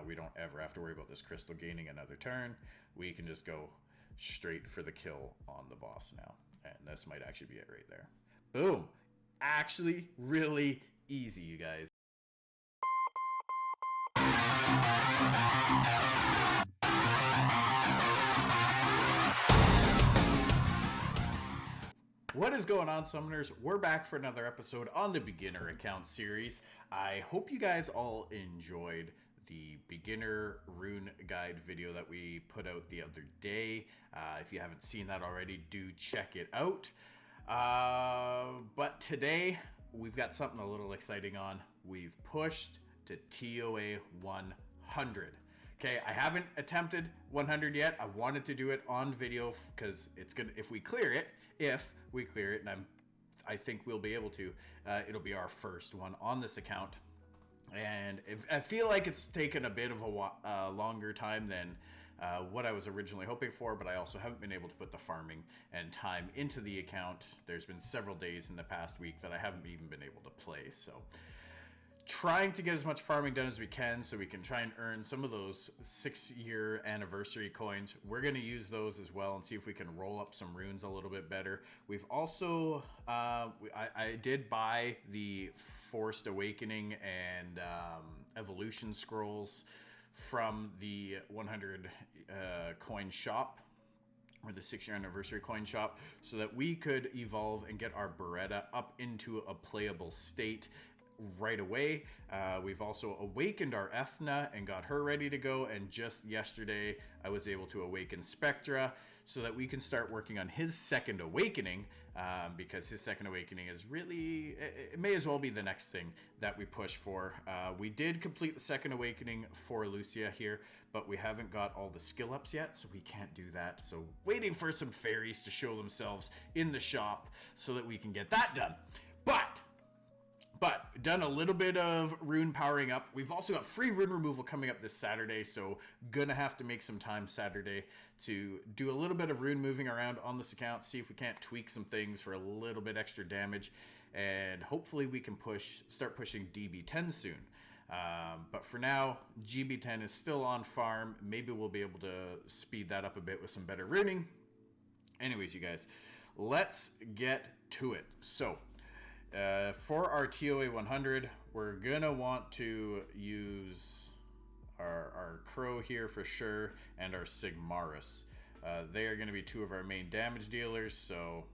we don't ever have to worry about this crystal gaining another turn. We can just go straight for the kill on the boss now. And this might actually be it right there. Boom. Actually, really easy, you guys. What is going on, summoners? We're back for another episode on the beginner account series. I hope you guys all enjoyed the beginner rune guide video that we put out the other day. If you haven't seen that already, do check it out. But today we've got something a little exciting on. We've pushed to TOA 100. Okay, I haven't attempted 100 yet. I wanted to do it on video because it's gonna, if we clear it, and I think we'll be able to, it'll be our first one on this account. And I feel like it's taken a bit of a longer time than what I was originally hoping for, but I also haven't been able to put the farming and time into the account. There's been several days in the past week that I haven't even been able to play, so trying to get as much farming done as we can so we can try and earn some of those 6-year anniversary coins. We're going to use those as well and see if we can roll up some runes a little bit better. We've also, I did buy the Forced Awakening and Evolution Scrolls from the 100 coin shop, or the 6-year anniversary coin shop, so that we could evolve and get our Beretta up into a playable state right away. We've also awakened our Ethna and got her ready to go, and just yesterday I was able to awaken Spectra so that we can start working on his second awakening, because his second awakening is really, it may as well be the next thing that we push for. We did complete the second awakening for Lucia here, but we haven't got all the skill ups yet, so we can't do that. So waiting for some fairies to show themselves in the shop so that we can get that done. But done a little bit of rune powering up. We've also got free rune removal coming up this Saturday, so gonna have to make some time Saturday to do a little bit of rune moving around on this account, see if we can't tweak some things for a little bit extra damage, and hopefully we can start pushing DB10 soon. But for now, GB10 is still on farm. Maybe we'll be able to speed that up a bit with some better runing. Anyways, you guys, let's get to it. So for our TOA 100, we're gonna want to use our Crow here for sure, and our Sigmarus. They are gonna be two of our main damage dealers, so...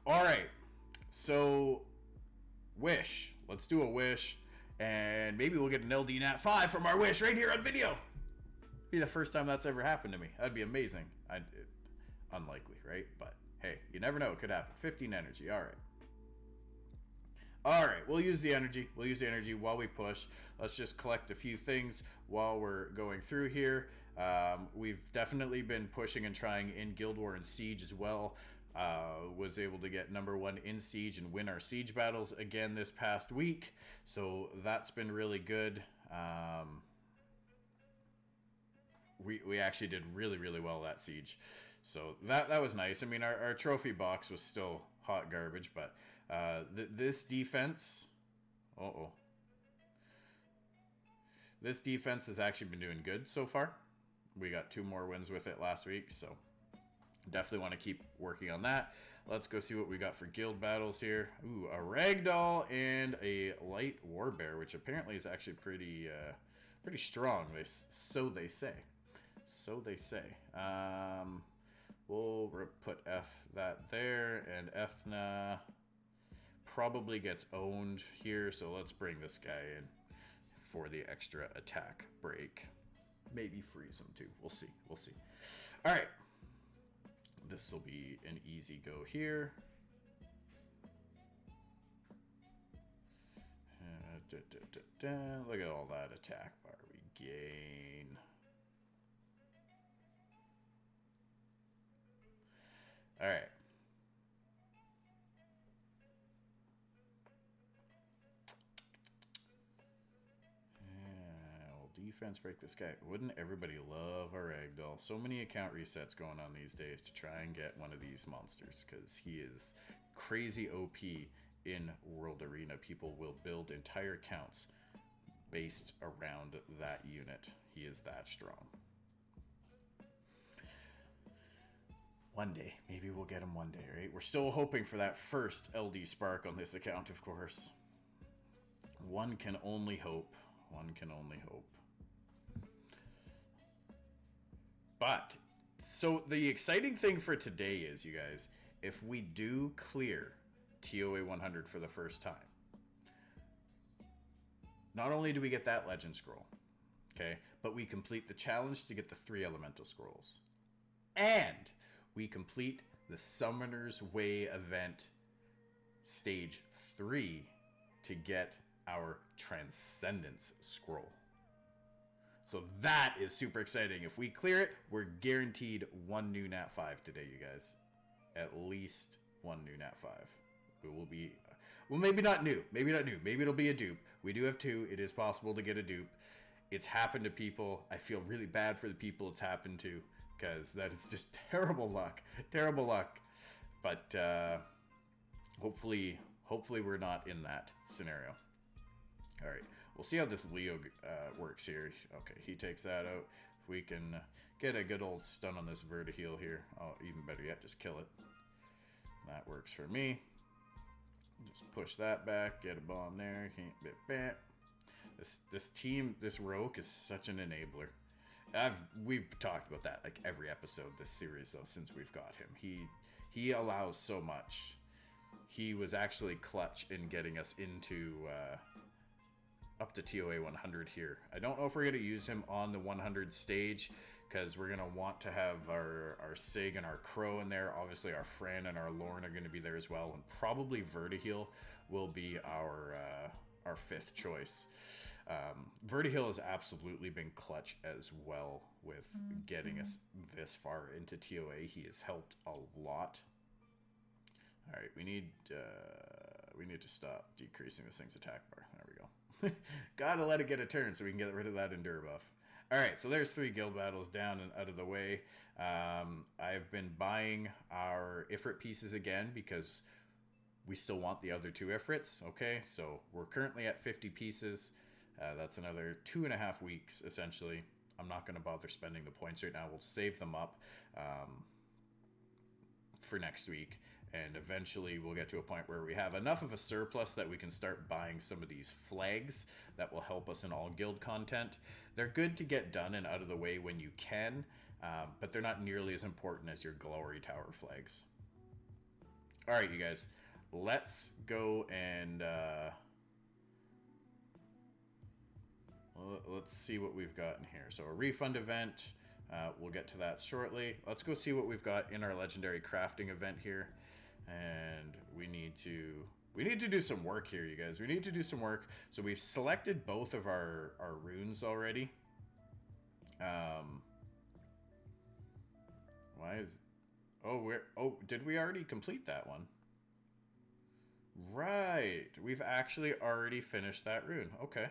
Alright, so Wish. Let's do a Wish, and maybe we'll get an LD Nat 5 from our Wish right here on video. Be the first time that's ever happened to me. That'd be amazing. Unlikely, right? But hey, you never know, it could happen. 15 energy, alright. Alright, we'll use the energy. We'll use the energy while we push. Let's just collect a few things while we're going through here. We've definitely been pushing and trying in Guild War and Siege as well. Was able to get #1 in Siege and win our Siege battles again this past week. So that's been really good. We actually did really, really well that Siege. So that was nice. I mean, our trophy box was still hot garbage, but this defense, this defense has actually been doing good so far. We got 2 more wins with it last week, so definitely want to keep working on that. Let's go see what we got for guild battles here. Ooh, a ragdoll and a light warbear, which apparently is actually pretty strong. So they say. So they say. We'll put that there, and Ethna probably gets owned here, so let's bring this guy in for the extra attack break. Maybe freeze him too. We'll see. We'll see. All right. This will be an easy go here. Look at all that attack bar we gain. All right. Defense break this guy. Wouldn't everybody love a ragdoll? So many account resets going on these days to try and get one of these monsters, because he is crazy OP in World Arena. People will build entire accounts based around that unit. He is that strong. One day. Maybe we'll get him one day, right? We're still hoping for that first LD Spark on this account, of course. One can only hope. One can only hope. But, so the exciting thing for today is, you guys, if we do clear TOA 100 for the first time, not only do we get that legend scroll, okay, but we complete the challenge to get the 3 elemental scrolls. And we complete the Summoner's Way event stage 3 to get our Transcendence scroll. So that is super exciting. If we clear it, we're guaranteed 1 new Nat 5 today, you guys. At least 1 new Nat 5. It will be, well, maybe not new. Maybe not new. Maybe it'll be a dupe. We do have 2. It is possible to get a dupe. It's happened to people. I feel really bad for the people it's happened to, because that is just terrible luck. Terrible luck. But hopefully we're not in that scenario. All right. We'll see how this Leo works here. Okay, he takes that out. If we can get a good old stun on this Vertiheel here. Oh, even better yet, just kill it. That works for me. Just push that back, get a bomb there. This team, this Rogue is such an enabler. We've talked about that like every episode this series though since we've got him. He allows so much. He was actually clutch in getting us into up to TOA 100 here. I don't know if we're going to use him on the 100 stage because we're going to want to have our Sig and our Crow in there. Obviously our Fran and our Lorne are going to be there as well, and probably Vertiheel will be our 5th choice. Vertiheel has absolutely been clutch as well with getting us this far into TOA. He has helped a lot. All right, we need to stop decreasing this thing's attack bar. There we go. Gotta let it get a turn so we can get rid of that Endure buff. All right, so there's 3 guild battles down and out of the way. I've been buying our Ifrit pieces again because we still want the other 2 Ifrits. Okay, so we're currently at 50 pieces. That's another 2.5 weeks, essentially. I'm not going to bother spending the points right now. We'll save them up for next week. And eventually we'll get to a point where we have enough of a surplus that we can start buying some of these flags that will help us in all guild content. They're good to get done and out of the way when you can, but they're not nearly as important as your Glory Tower flags. All right, you guys, let's go and let's see what we've got in here. So a refund event, we'll get to that shortly. Let's go see what we've got in our legendary crafting event here. And we need to do some work here, you guys. We need to do some work. So we've selected both of our runes already. Did we already complete that one? Right. We've actually already finished that rune. Okay.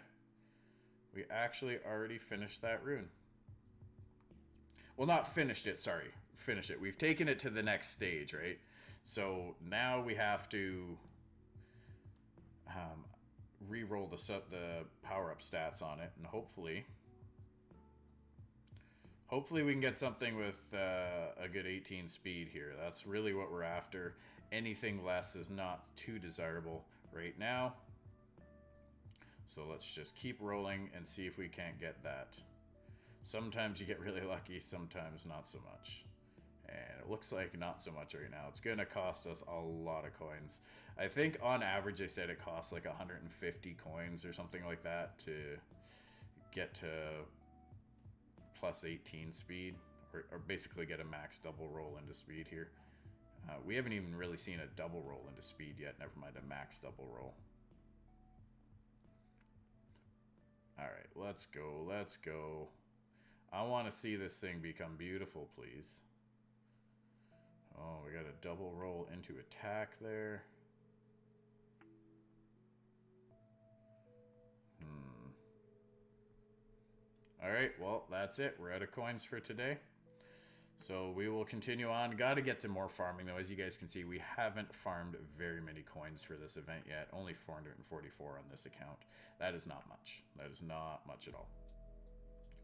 We actually already finished that rune. Well, not finished it, sorry. Finished it. We've taken it to the next stage, right? So now we have to re-roll the power-up stats on it, and hopefully we can get something with a good 18 speed here. That's really what we're after. Anything less is not too desirable right now. So let's just keep rolling and see if we can't get that. Sometimes you get really lucky, sometimes not so much. And it looks like not so much right now. It's going to cost us a lot of coins. I think on average they said it costs like 150 coins or something like that to get to plus 18 speed. Or basically get a max double roll into speed here. We haven't even really seen a double roll into speed yet. Never mind a max double roll. Alright, let's go. Let's go. I want to see this thing become beautiful, please. Oh, we got a double roll into attack there. Alright, well, that's it. We're out of coins for today. So we will continue on. Got to get to more farming, though. As you guys can see, we haven't farmed very many coins for this event yet. Only 444 on this account. That is not much. That is not much at all.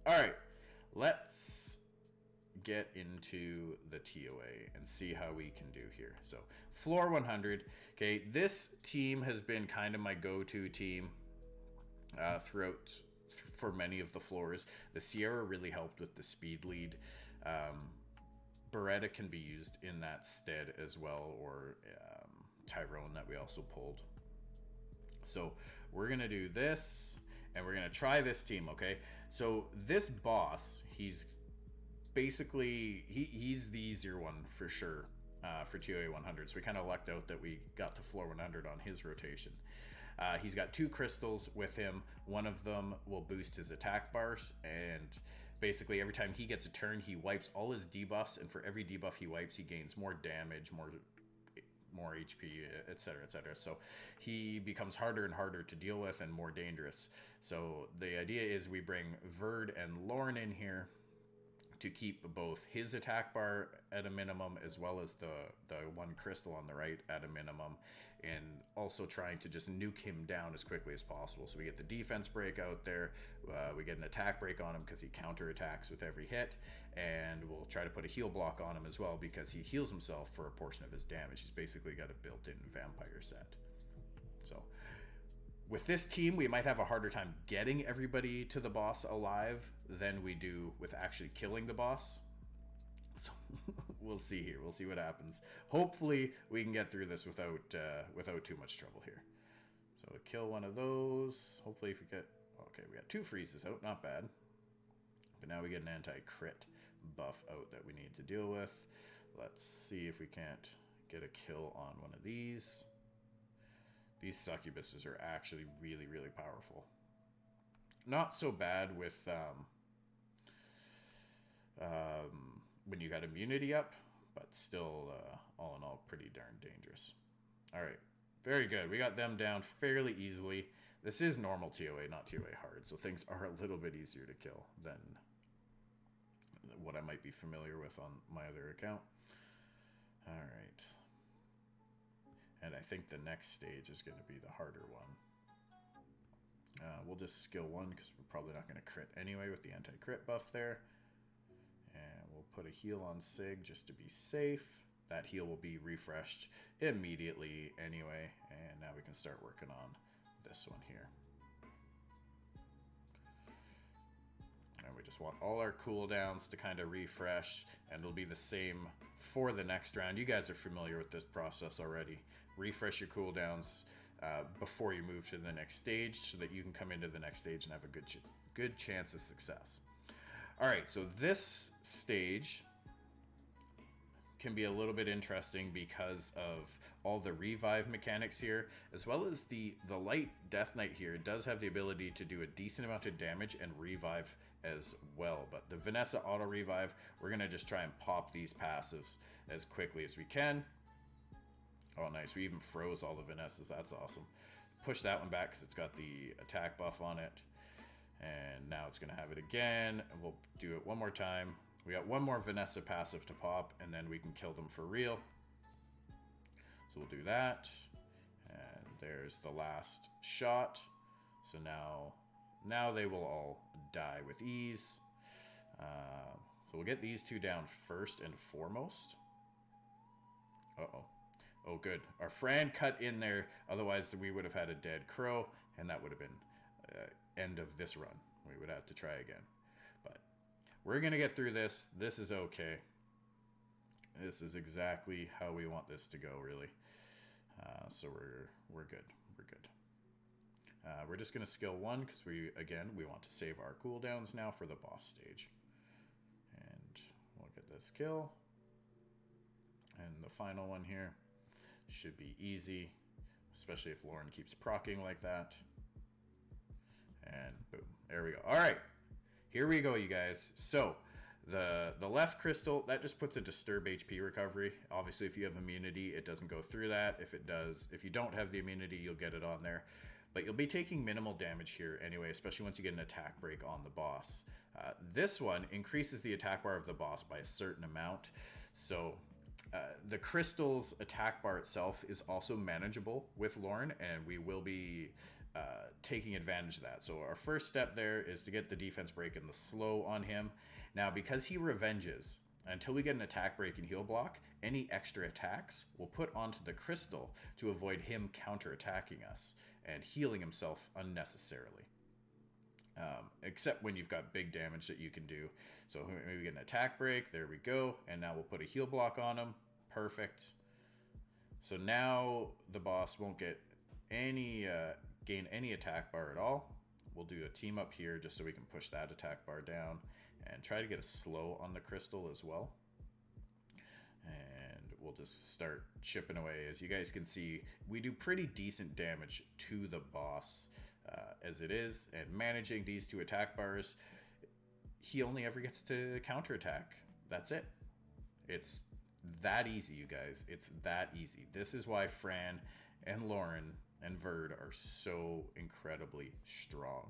All right, let's get into the TOA and see how we can do here. So floor 100. Okay, this team has been kind of my go-to team throughout for many of the floors. The Sierra really helped with the speed lead. Beretta can be used in that stead as well, or Tyrone that we also pulled. So we're going to do this, and we're going to try this team, okay? So this boss, he's basically, he's the easier one for sure for TOA 100. So we kind of lucked out that we got to floor 100 on his rotation. He's got 2 crystals with him. One of them will boost his attack bars, and basically every time he gets a turn, he wipes all his debuffs, and for every debuff he wipes, he gains more damage, more HP, etc., etc. So he becomes harder and harder to deal with and more dangerous. So the idea is we bring Verd and Lauren in here to keep both his attack bar at a minimum, as well as the 1 crystal on the right at a minimum, and also trying to just nuke him down as quickly as possible. So we get the defense break out there, we get an attack break on him because he counterattacks with every hit, and we'll try to put a heal block on him as well because he heals himself for a portion of his damage. He's basically got a built-in vampire set. So with this team, we might have a harder time getting everybody to the boss alive than we do with actually killing the boss. So we'll see here. We'll see what happens. Hopefully, we can get through this without too much trouble here. So kill one of those. Hopefully, if we get... Okay, we got 2 freezes out. Not bad. But now we get an anti-crit buff out that we need to deal with. Let's see if we can't get a kill on one of these. These succubuses are actually really, really powerful. Not so bad with when you got immunity up, but still, all in all, pretty darn dangerous. All right, very good. We got them down fairly easily. This is normal TOA, not TOA hard, so things are a little bit easier to kill than what I might be familiar with on my other account. All right. And I think the next stage is going to be the harder one. We'll just skill 1 because we're probably not going to crit anyway with the anti-crit buff there. And we'll put a heal on Sig just to be safe. That heal will be refreshed immediately anyway. And now we can start working on this one here. And we just want all our cooldowns to kind of refresh. And it'll be the same for the next round. You guys are familiar with this process already. Refresh your cooldowns before you move to the next stage so that you can come into the next stage and have a good chance of success. All right, so this stage can be a little bit interesting because of all the revive mechanics here, as well as the light Death Knight here does have the ability to do a decent amount of damage and revive as well. But the Vanessa auto revive, we're gonna just try and pop these passives as quickly as we can. Oh, nice. We even froze all the Vanessas. That's awesome. Push that one back because it's got the attack buff on it. And now it's going to have it again. And we'll do it one more time. We got one more Vanessa passive to pop, and then we can kill them for real. So we'll do that. And there's the last shot. So now they will all die with ease. So we'll get these 2 down first and foremost. Uh-oh. Oh, good. Our Fran cut in there. Otherwise, we would have had a dead crow, and that would have been end of this run. We would have to try again. But we're going to get through this. This is okay. This is exactly how we want this to go, really. So we're good. We're good. We're just going to skill 1 because we want to save our cooldowns now for the boss stage. And we'll get this kill. And the final one here should be easy, especially if Lauren keeps proccing like that. And boom, there we go. All right, here we go, you guys. So the left crystal, that just puts a disturb HP recovery. Obviously, if you have immunity, it doesn't go through that. If it does, if you don't have the immunity, you'll get it on there. But you'll be taking minimal damage here anyway, especially once you get an attack break on the boss. This one increases the attack bar of the boss by a certain amount. So the crystal's attack bar itself is also manageable with Lauren, and we will be taking advantage of that. So our first step there is to get the defense break and the slow on him. Now, because he revenges, until we get an attack break and heal block, any extra attacks we'll put onto the crystal to avoid him counterattacking us and healing himself unnecessarily. Except when you've got big damage that you can do. So maybe get an attack break. There we go. And now we'll put a heal block on him. Perfect. So now the boss won't get any gain any attack bar at all. We'll do a team up here just so we can push that attack bar down and try to get a slow on the crystal as well. And we'll just start chipping away. As you guys can see, we do pretty decent damage to the boss as it is, and managing these two attack bars, he only ever gets to counterattack. That's it. It's that easy, you guys. It's that easy. This is why Fran and Lauren and Verd are so incredibly strong.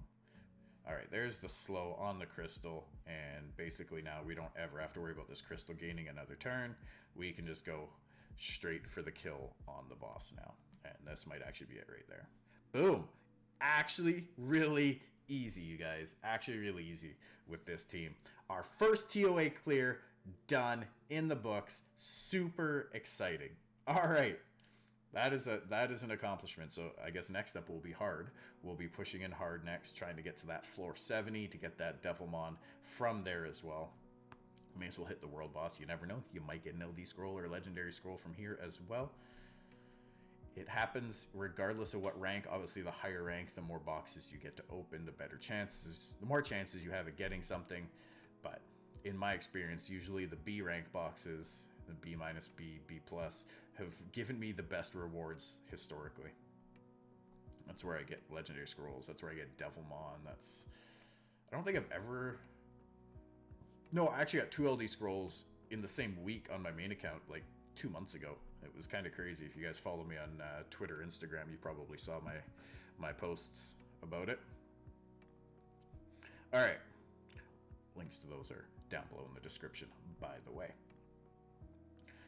All right, there's the slow on the crystal, and basically now we don't ever have to worry about this crystal gaining another turn. We can just go straight for the kill on the boss now, and this might actually be it right there. Boom. Actually really easy, you guys. Actually really easy with this team. Our first TOA clear done in the books. Super exciting. All right. That is an accomplishment. So I guess next up will be hard. We'll be pushing in hard next, trying to get to that floor 70 to get that Devilmon from there as well. May as well hit the world boss. You never know. You might get an LD scroll or a legendary scroll from here as well. It happens regardless of what rank. Obviously, the higher rank, the more boxes you get to open, the better chances, the more chances you have of getting something. But in my experience, usually the B rank boxes, the B minus, B, B plus, have given me the best rewards historically. That's where I get legendary scrolls. That's where I get Devilmon. I don't think I've ever... No, I actually got 2 LD scrolls in the same week on my main account, like 2 months ago. It was kind of crazy. If you guys follow me on Twitter, Instagram, you probably saw my posts about it. All right. Links to those are down below in the description, by the way.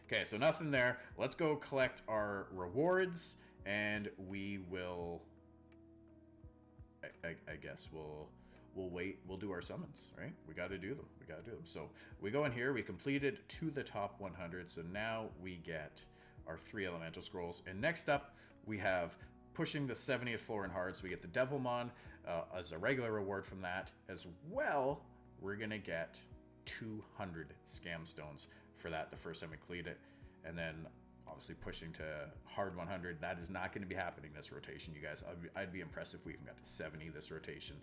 Okay, so nothing there. Let's go collect our rewards, and we will... I guess we'll wait. We'll do our summons, right? We got to do them. We got to do them. So we go in here. We completed to the top 100. So now we get our 3 elemental scrolls. And next up, we have pushing the 70th floor in hard. So we get the Devilmon as a regular reward from that. As well, we're going to get 200 scam stones for that the first time we complete it. And then obviously pushing to hard 100. That is not going to be happening this rotation, you guys. I'd be impressed if we even got to 70 this rotation.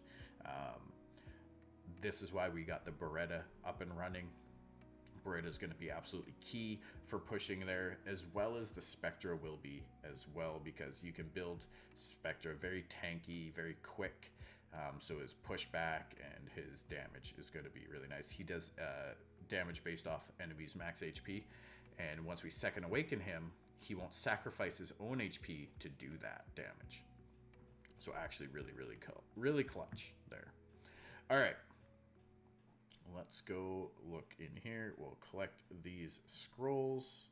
This is why we got the Beretta up and running. Beretta is going to be absolutely key for pushing there, as well as the Spectra will be as well, because you can build Spectra very tanky, very quick. So his pushback and his damage is going to be really nice. He does damage based off enemies' max HP, and once we second awaken him, he won't sacrifice his own HP to do that damage. So actually really clutch there. All right. Let's go look in here. We'll collect these scrolls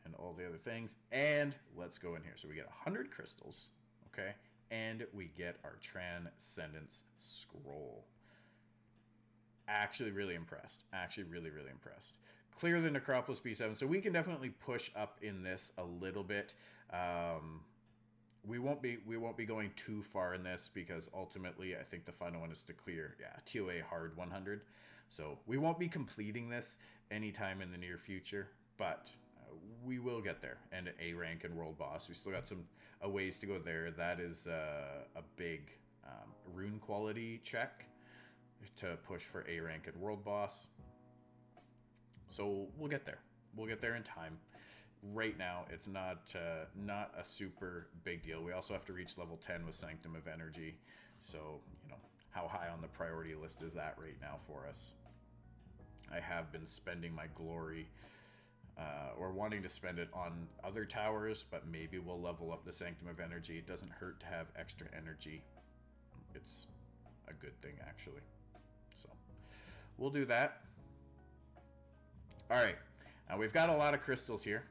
and all the other things. And let's go in here. So we get 100 crystals, okay? And we get our Transcendence scroll. Actually really impressed. Actually really impressed. Clear the Necropolis B7. So we can definitely push up in this a little bit. We won't be going too far in this, because ultimately I think the final one is to clear, TOA hard 100. So we won't be completing this anytime in the near future, but we will get there. And A rank and world boss, we still got some ways to go there. That is a big rune quality check to push for A rank and world boss. So we'll get there. We'll get there in time. Right now, it's not a super big deal. We also have to reach level 10 with Sanctum of Energy. So, you know, how high on the priority list is that right now for us? I have been spending my glory, or wanting to spend it on other towers, but maybe we'll level up the Sanctum of Energy. It doesn't hurt to have extra energy. It's a good thing, actually. So, we'll do that. All right. Now, we've got a lot of crystals here.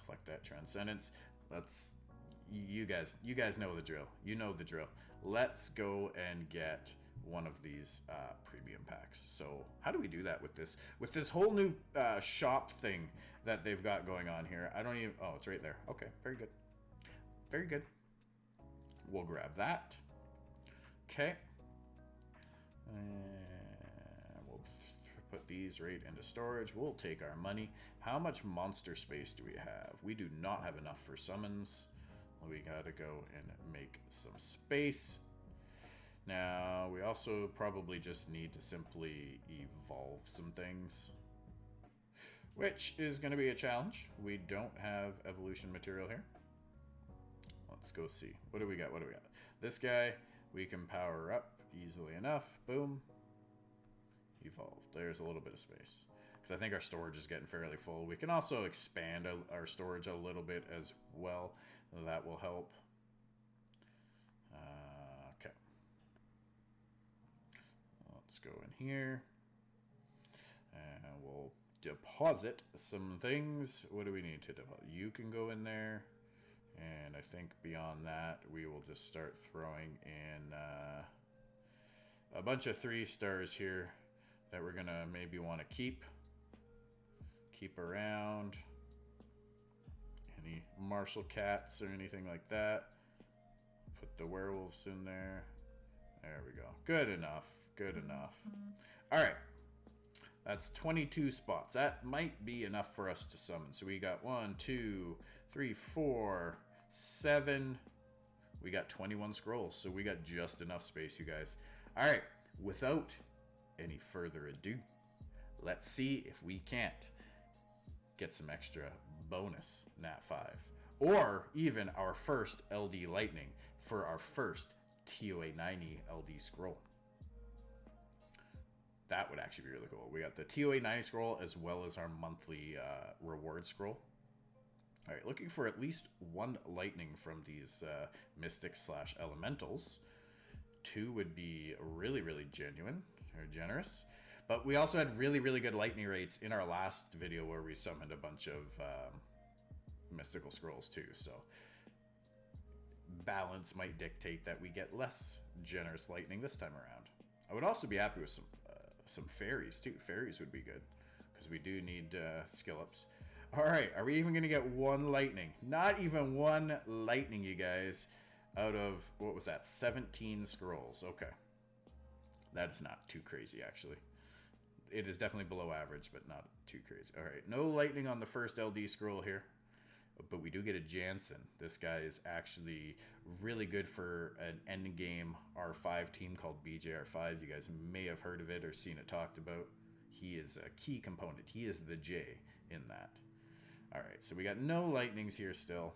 Collect that Transcendence. Let's you guys know the drill. You know the drill. Let's go and get one of these premium packs. So how do we do that with this whole new shop thing that they've got going on here? I don't even, oh, it's right there. Okay, very good. Very good. We'll grab that. Okay. And we'll put these right into storage. We'll take our money. How much monster space do we have? We do not have enough for summons. We gotta go and make some space. Now, we also probably just need to simply evolve some things, which is going to be a challenge. We don't have evolution material here. Let's go see. What do we got? What do we got? This guy, we can power up easily enough. Boom. Evolve. There's a little bit of space, because I think our storage is getting fairly full. We can also expand our storage a little bit as well. That will help. Okay. Let's go in here. And we'll deposit some things. What do we need to deposit? You can go in there. And I think beyond that, we will just start throwing in a bunch of 3 stars here that we're going to maybe want to keep around. Any martial cats or anything like that. Put the werewolves in there. There we go. Good enough. Good enough. All right. That's 22 spots. That might be enough for us to summon. So we got 1, 2, 3, 4, 7. We got 21 scrolls. So we got just enough space, you guys. All right. Without any further ado, let's see if we can't get some extra bonus Nat 5. Or even our first LD Lightning for our first TOA 90 LD scroll. That would actually be really cool. We got the TOA 90 scroll as well as our monthly reward scroll. All right, looking for at least 1 lightning from these mystics / elementals. 2 would be really, really genuine or generous. But we also had really, really good lightning rates in our last video where we summoned a bunch of mystical scrolls too. So balance might dictate that we get less generous lightning this time around. I would also be happy with some fairies too. Fairies would be good because we do need skill ups. All right, are we even going to get 1 lightning? Not even 1 lightning, you guys, out of, what was that, 17 scrolls. Okay. That is not too crazy, actually. It is definitely below average, but not too crazy. All right, no lightning on the first LD scroll here, but we do get a Jansen. This guy is actually really good for an endgame R5 team called BJR5. You guys may have heard of it or seen it talked about. He is a key component. He is the J in that. All right, so we got no lightnings here still.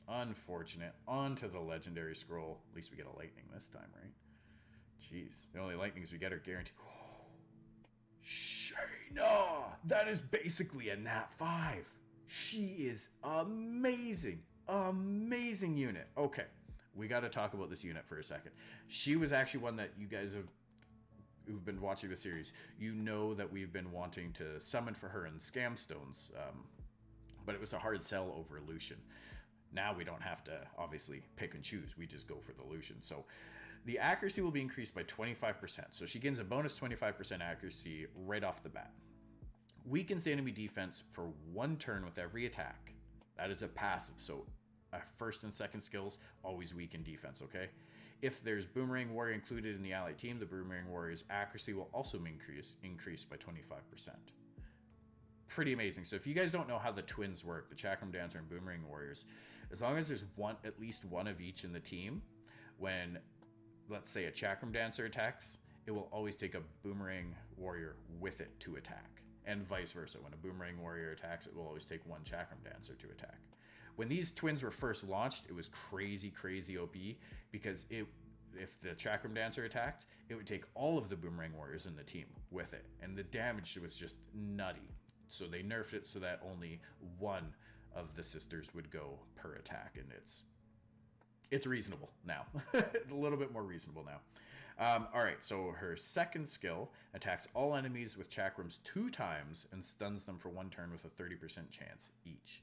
Unfortunate. On to the legendary scroll. At least we get a lightning this time, right? Jeez, the only lightnings we get are guaranteed. Shayna! That is basically a Nat 5. She is amazing. Amazing unit. Okay, we got to talk about this unit for a second. She was actually one that you guys who've been watching the series, you know that we've been wanting to summon for her in Scam Stones, but it was a hard sell over Lucian. Now we don't have to obviously pick and choose. We just go for the Lucian. So the accuracy will be increased by 25%. So she gains a bonus 25% accuracy right off the bat. Weakens enemy defense for 1 turn with every attack. That is a passive. So first and second skills always weaken defense, okay? If there's Boomerang Warrior included in the allied team, the Boomerang Warrior's accuracy will also increase by 25%. Pretty amazing. So if you guys don't know how the twins work, the Chakram Dancer and Boomerang Warriors, as long as there's at least one of each in the team, when, let's say, a Chakram Dancer attacks, it will always take a Boomerang Warrior with it to attack. And vice versa. When a Boomerang Warrior attacks, it will always take 1 Chakram Dancer to attack. When these twins were first launched, it was crazy, crazy OP, because if the Chakram Dancer attacked, it would take all of the Boomerang Warriors in the team with it. And the damage was just nutty. So they nerfed it so that only 1 of the sisters would go per attack, and it's reasonable now. A little bit more reasonable now. All right, so her second skill attacks all enemies with chakrams 2 times and stuns them for 1 turn with a 30% chance each.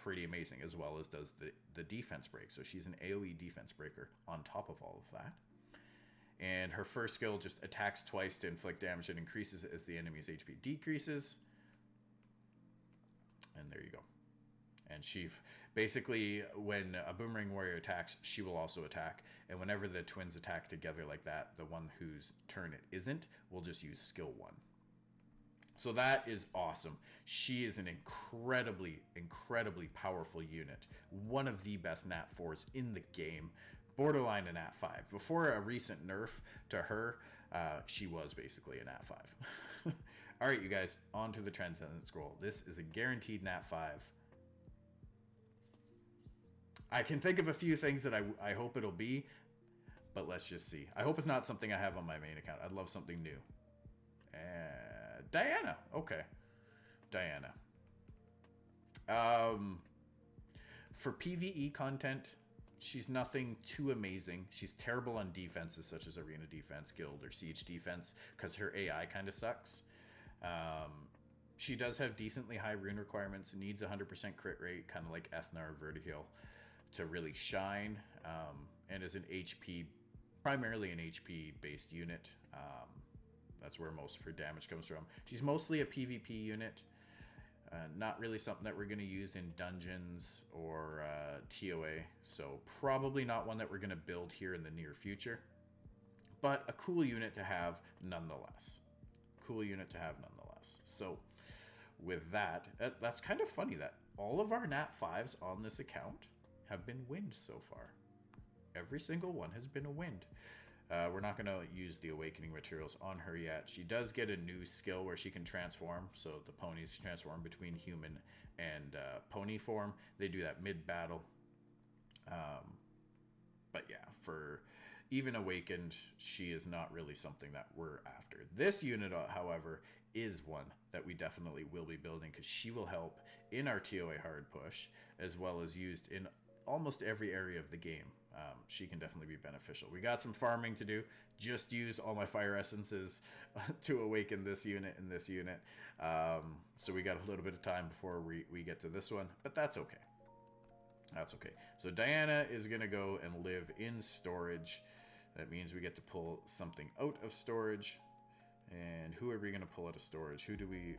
pretty amazing, as well as does the defense break. So she's an AoE defense breaker on top of all of that. And her first skill just attacks twice to inflict damage and increases as the enemy's HP decreases. And there you go. And she basically, when a boomerang warrior attacks, she will also attack. And whenever the twins attack together like that, the one whose turn it isn't will just use skill 1. So that is awesome. She is an incredibly, incredibly powerful unit. One of the best Nat 4s in the game. Borderline a Nat 5. Before a recent nerf to her, she was basically a Nat 5. All right, you guys, on to the Transcendent Scroll. This is a guaranteed Nat 5. I can think of a few things that I hope it'll be, but let's just see. I hope it's not something I have on my main account. I'd love something new. Diana. Okay. Diana. For PvE content, she's nothing too amazing. She's terrible on defenses such as Arena Defense, Guild, or Siege Defense because her AI kind of sucks. She does have decently high rune requirements, needs 100% crit rate, kind of like Ethna or Vertiheal, to really shine, and is an HP, primarily an HP based unit. That's where most of her damage comes from. She's mostly a PvP unit, not really something that we're going to use in dungeons or TOA, so probably not one that we're going to build here in the near future, but a cool unit to have nonetheless. So with that, that's kind of funny that all of our Nat 5s on this account have been wind so far. Every single one has been a wind. We're not going to use the awakening materials on her yet. She does get a new skill where she can transform. So the ponies transform between human and pony form. They do that mid-battle. But yeah, for even awakened, she is not really something that we're after. This unit, however, is one that we definitely will be building because she will help in our TOA hard push, as well as used in almost every area of the game. She can definitely be beneficial. We got some farming to do. Just use all my fire essences to awaken this unit and this unit. So we got a little bit of time before we get to this one, but that's okay. That's okay. So Diana is going to go and live in storage. That means we get to pull something out of storage. And who are we going to pull out of storage?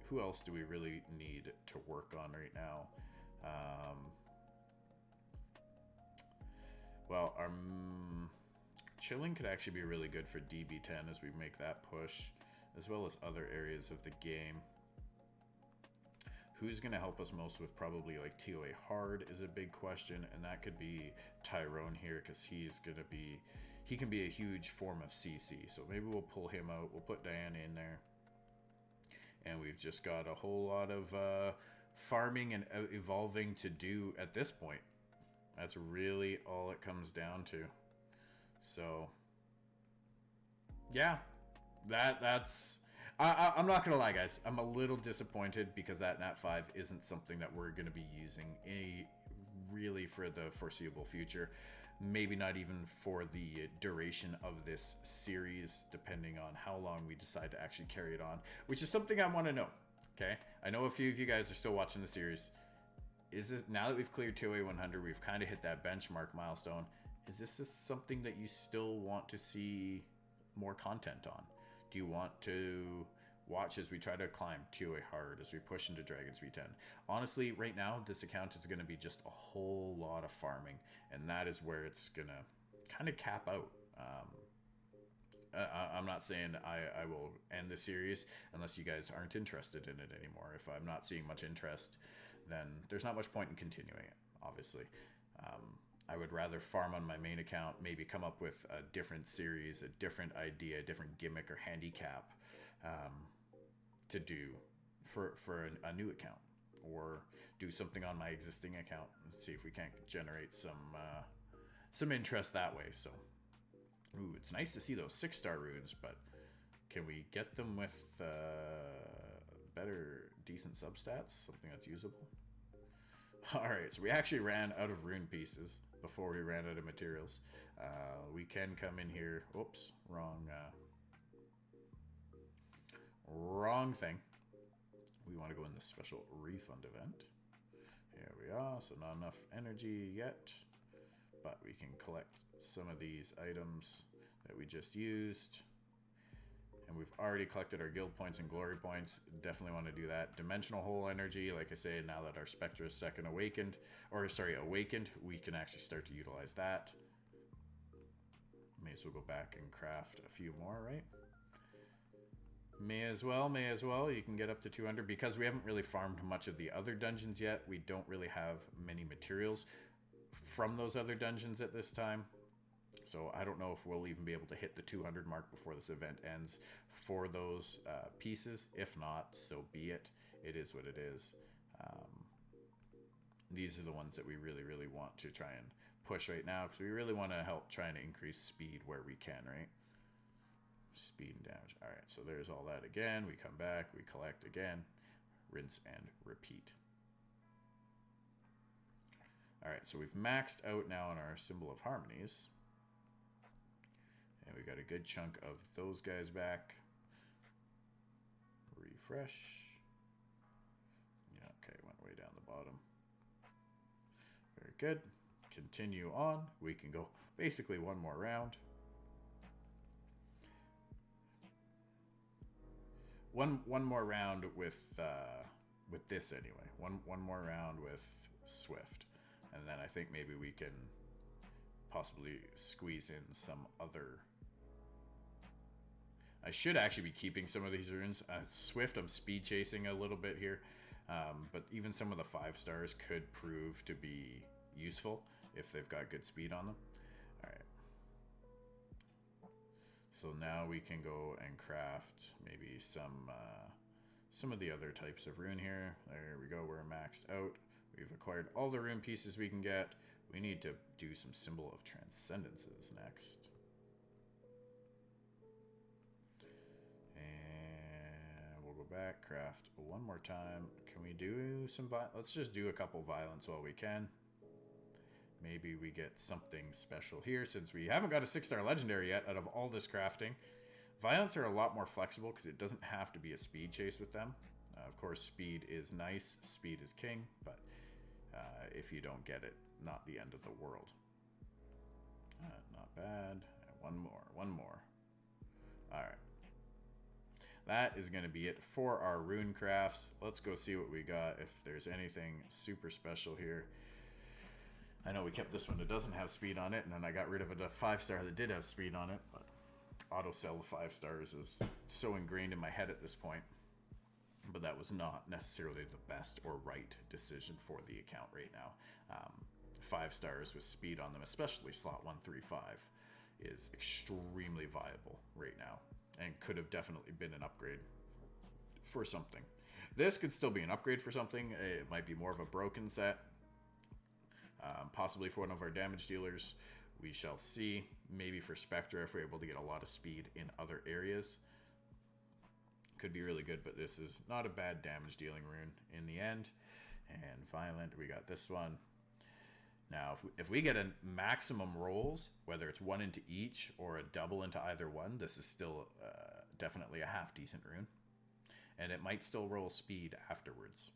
Who else do we really need to work on right now? Well, our chilling could actually be really good for DB10 as we make that push, as well as other areas of the game. Who's going to help us most with probably like TOA hard is a big question, and that could be Tyrone here because he can be a huge form of CC. So maybe we'll pull him out. We'll put Diana in there. And we've just got a whole lot of farming and evolving to do at this point. That's really all it comes down to. So, yeah, that's... I'm not going to lie, guys. I'm a little disappointed because that Nat 5 isn't something that we're going to be using really for the foreseeable future. Maybe not even for the duration of this series, depending on how long we decide to actually carry it on, which is something I want to know, okay? I know a few of you guys are still watching the series. Is it, now that we've cleared TOA 100, we've kind of hit that benchmark milestone, is this something that you still want to see more content on? Do you want to watch as we try to climb TOA hard, as we push into Dragons V10? Honestly, right now, this account is going to be just a whole lot of farming, and that is where it's going to kind of cap out. I'm not saying I will end the series unless you guys aren't interested in it anymore. If I'm not seeing much interest, then there's not much point in continuing it, obviously. I would rather farm on my main account, maybe come up with a different series, a different idea, a different gimmick or handicap to do for a new account, or do something on my existing account and see if we can't generate some interest that way. So, ooh, it's nice to see those 6-star runes, but can we get them with better, decent substats, something that's usable? All right, so we actually ran out of rune pieces before we ran out of materials. We can come in here. Oops, wrong thing. We want to go in the special refund event. There we are. So not enough energy yet, but we can collect some of these items that we just used. And we've already collected our guild points and glory points. Definitely want to do that. Dimensional hole energy, like I say, now that our Spectre is awakened, we can actually start to utilize that. May as well go back and craft a few more, right? May as well. You can get up to 200. Because we haven't really farmed much of the other dungeons yet, we don't really have many materials from those other dungeons at this time. So I don't know if we'll even be able to hit the 200 mark before this event ends for those pieces. If not, so be it. It is what it is. These are the ones that we really, really want to try and push right now, because we really want to help try and increase speed where we can, right? Speed and damage. All right, so there's all that again. We come back, we collect again, rinse and repeat. All right, so we've maxed out now on our symbol of harmonies. And we got a good chunk of those guys back. Refresh. Yeah, okay, went way down the bottom. Very good. Continue on. We can go basically one more round. One more round with this anyway. One more round with Swift, and then I think maybe we can possibly squeeze in some other. I should actually be keeping some of these runes. Swift, I'm speed chasing a little bit here, but even some of the 5 stars could prove to be useful if they've got good speed on them. All right. So now we can go and craft maybe some of the other types of rune here. There we go. We're maxed out. We've acquired all the rune pieces we can get. We need to do some symbol of transcendences next. And we'll go back, craft one more time. Can we do some let's just do a couple violence while we can. Maybe we get something special here, since we haven't got a 6-star legendary yet out of all this crafting. Violence are a lot more flexible because it doesn't have to be a speed chase with them. Of course, speed is nice. Speed is king, but if you don't get it, not the end of the world. Not bad. One more. All right. That is going to be it for our rune crafts. Let's go see what we got, if there's anything super special here. I know we kept this one that doesn't have speed on it, and then I got rid of a 5-star that did have speed on it, but auto sell the 5 stars is so ingrained in my head at this point. But that was not necessarily the best or right decision for the account right now. 5 stars with speed on them, especially slot 135, is extremely viable right now, and could have definitely been an upgrade for something. This could still be an upgrade for something. It might be more of a broken set. Possibly for one of our damage dealers. We shall see. Maybe for Spectre if we're able to get a lot of speed in other areas. Could be really good, but this is not a bad damage dealing rune in the end. And Violent, we got this one. Now, if we get a maximum rolls, whether it's 1 into each or a double into either one, this is still definitely a half decent rune. And it might still roll speed afterwards.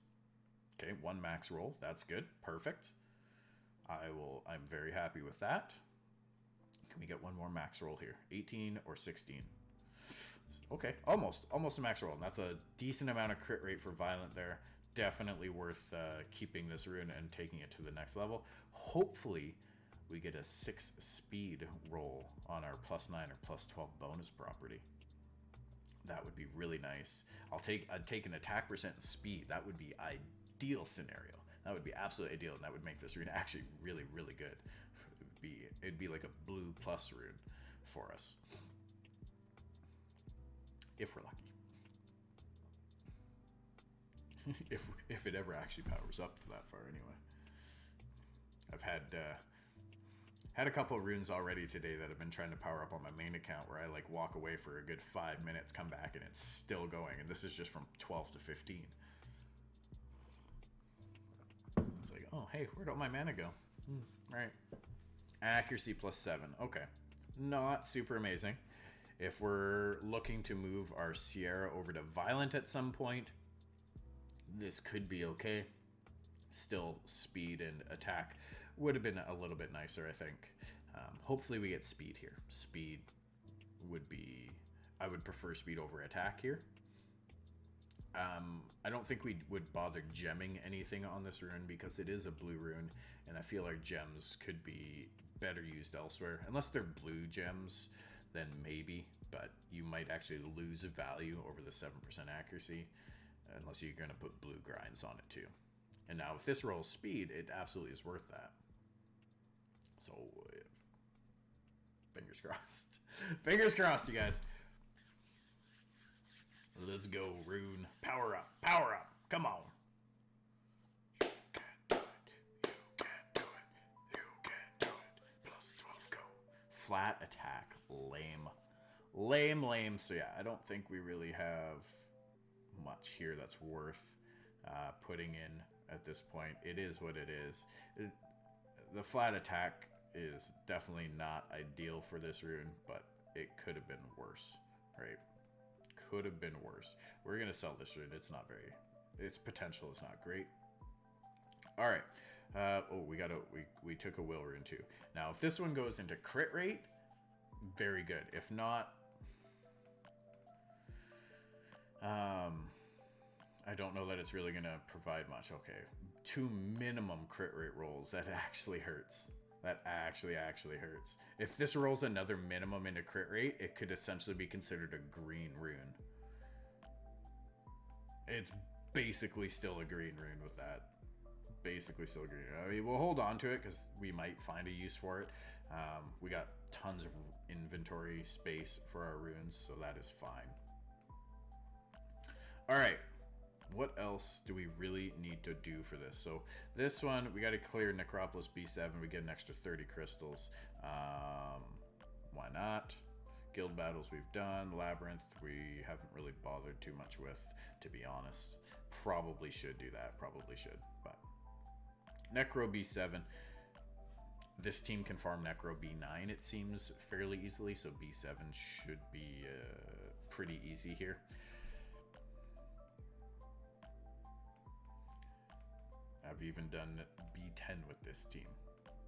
Okay, 1 max roll, that's good, perfect. I'm very happy with that. Can we get one more max roll here? 18 or 16? Okay, almost a max roll. And that's a decent amount of crit rate for Violent there. Definitely worth keeping this rune and taking it to the next level. Hopefully, we get a 6 speed roll on our +9 or +12 bonus property. That would be really nice. I'd take an attack percent and speed. That would be ideal scenario. That would be absolutely ideal, and that would make this rune actually really, really good. It'd be like a blue plus rune for us. If we're lucky. if it ever actually powers up to that far anyway. I've had a couple of runes already today that have been trying to power up on my main account, where I like walk away for a good 5 minutes, come back, and it's still going, and this is just from 12 to 15. It's like, oh, hey, where'd all my mana go? Right. Accuracy +7. Okay. Not super amazing. If we're looking to move our Sierra over to Violent at some point, this could be okay. still speed and attack would have been a little bit nicer, I think. Hopefully we get speed here. Speed would be... I would prefer speed over attack here. I don't think we would bother gemming anything on this rune because it is a blue rune, and I feel our gems could be better used elsewhere. Unless they're blue gems, then maybe, but you might actually lose value over the 7% accuracy unless you're going to put blue grinds on it too. And now if this rolls speed, it absolutely is worth that. So, fingers crossed. Fingers crossed, you guys. Let's go, rune. Power up. Power up. Come on. You can do it. You can do it. You can do it. Plus 12, go. Flat attack. Lame. Lame, lame. So yeah, I don't think we really have much here that's worth putting in at this point. It is what it is. The flat attack is definitely not ideal for this rune, but it could have been worse, right? Could have been worse. We're gonna sell this rune. It's not very... Its potential is not great. All right. We took a will rune too. Now, if this one goes into crit rate, very good. If not, I don't know that it's really gonna provide much. Okay, 2 minimum crit rate rolls. That actually hurts. That actually hurts. If this rolls another minimum into crit rate, it could essentially be considered a green rune. It's basically still a green rune with that. Basically still green. I mean, we'll hold on to it because we might find a use for it. We got tons of inventory space for our runes, so that is fine. All right. What else do we really need to do for this? So this one, we got to clear Necropolis B7. We get an extra 30 crystals. Why not? Guild battles we've done. Labyrinth we haven't really bothered too much with, to be honest. Probably should do that. Probably should. But Necro B7. This team can farm Necro B9, it seems, fairly easily. So B7 should be pretty easy here. I've even done B10 with this team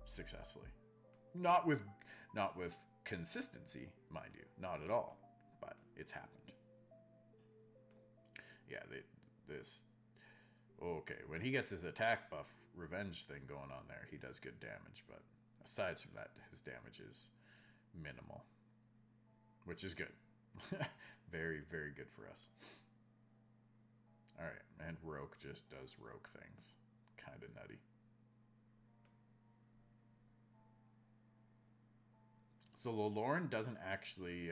successfully. Not with consistency, mind you, not at all, but it's happened. Yeah, okay, when he gets his attack buff revenge thing going on there, he does good damage, but aside from that, his damage is minimal, which is good. Very, very good for us. All right, and Roke just does Roke things. Kind of nutty. So Lorne doesn't actually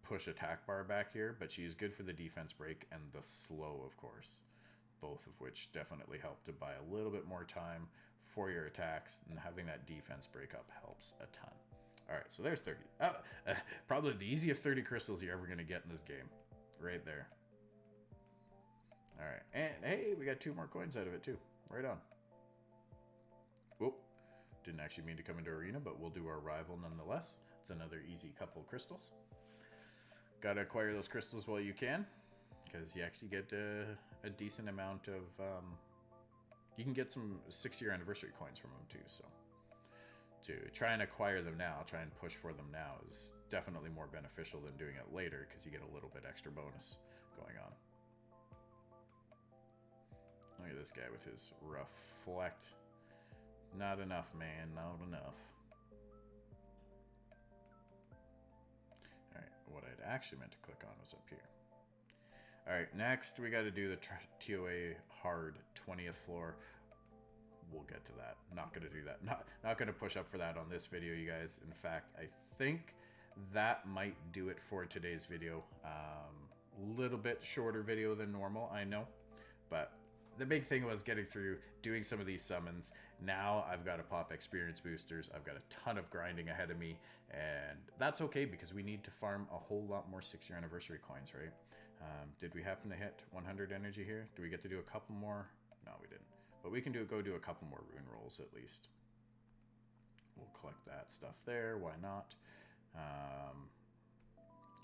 push attack bar back here, but she's good for the defense break and the slow, of course. Both of which definitely help to buy a little bit more time for your attacks, and having that defense break up helps a ton. All right, so there's 30. Probably the easiest 30 crystals you're ever going to get in this game. Right there. All right, and hey, we got 2 more coins out of it too. Right on. Whoop. Didn't actually mean to come into arena, but we'll do our rival nonetheless. It's another easy couple of crystals. Got to acquire those crystals while you can, because you actually get a decent amount of... you can get some 6-year anniversary coins from them too, so... To try and acquire them now, try and push for them now is definitely more beneficial than doing it later, because you get a little bit extra bonus going on. Look at this guy with his reflect. Not enough, man. Not enough. Alright, what I'd actually meant to click on was up here. Alright, next we got to do the TOA hard 20th floor. We'll get to that. Not going to do that. Not going to push up for that on this video, you guys. In fact, I think that might do it for today's video. Little bit shorter video than normal, I know. But... the big thing was getting through, doing some of these summons. Now I've got to pop experience boosters. I've got a ton of grinding ahead of me, and that's okay because we need to farm a whole lot more 6-year anniversary coins, right? Did we happen to hit 100 energy here? Do we get to do a couple more? No, we didn't. But we can go do a couple more rune rolls at least. We'll collect that stuff there. Why not?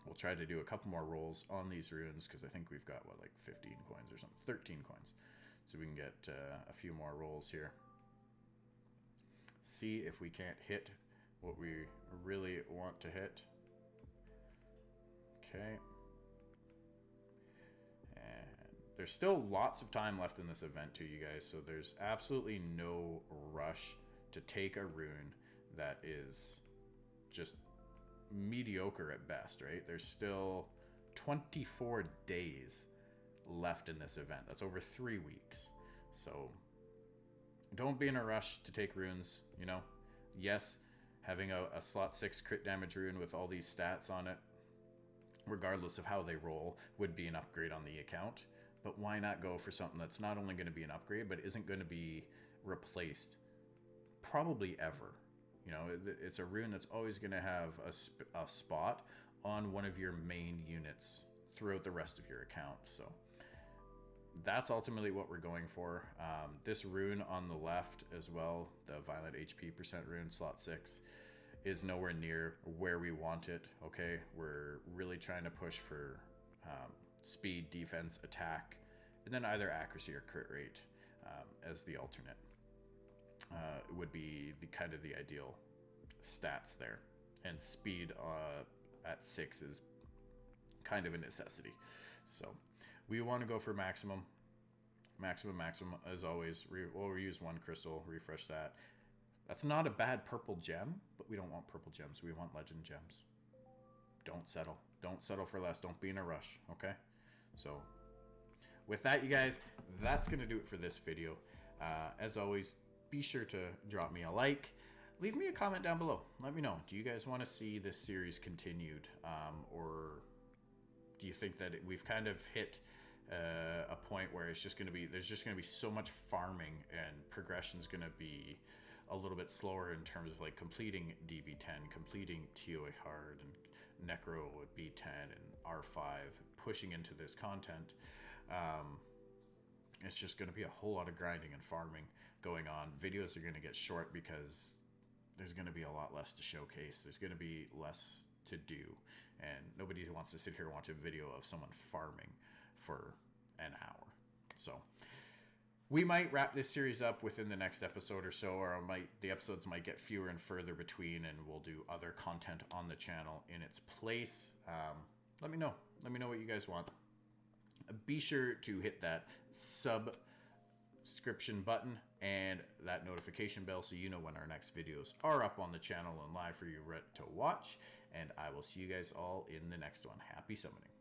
We'll try to do a couple more rolls on these runes because I think we've got, what, like 15 coins or something? 13 coins. so we can get a few more rolls here. See if we can't hit what we really want to hit. Okay. And there's still lots of time left in this event too, you guys, so there's absolutely no rush to take a rune that is just mediocre at best, right? There's still 24 days left in this event. That's over 3 weeks. So don't be in a rush to take runes, you know. Yes, having a slot 6 crit damage rune with all these stats on it, regardless of how they roll, would be an upgrade on the account. But why not go for something that's not only going to be an upgrade, but isn't going to be replaced probably ever. You know, it's a rune that's always going to have a spot on one of your main units throughout the rest of your account. So that's ultimately what we're going for. This rune on the left as well, the violent HP % rune, slot 6, is nowhere near where we want it. Okay, we're really trying to push for speed, defense, attack, and then either accuracy or crit rate as the alternate. Would be the kind of the ideal stats there, and speed at 6 is kind of a necessity. So we want to go for maximum as always. We'll reuse 1 crystal, refresh that. That's not a bad purple gem, but we don't want purple gems. We want legend gems. Don't settle for less. Don't be in a rush. Okay, so with that, you guys, that's gonna do it for this video. As always, be sure to drop me a like. Leave me a comment down below. Let me know. Do you guys want to see this series continued? Or do you think that we've kind of hit a point where it's just going to be, there's just going to be so much farming and progression's going to be a little bit slower in terms of like completing DB10, completing TOA hard and Necro with B10 and R5, pushing into this content. It's just going to be a whole lot of grinding and farming going on. Videos are going to get short because there's going to be a lot less to showcase. There's going to be less to do, and nobody wants to sit here and watch a video of someone farming for an hour. So we might wrap this series up within the next episode or so, or the episodes might get fewer and further between, and we'll do other content on the channel in its place. Let me know. Let me know what you guys want. Be sure to hit that subscription button and that notification bell so you know when our next videos are up on the channel and live for you to watch. And I will see you guys all in the next one. Happy summoning.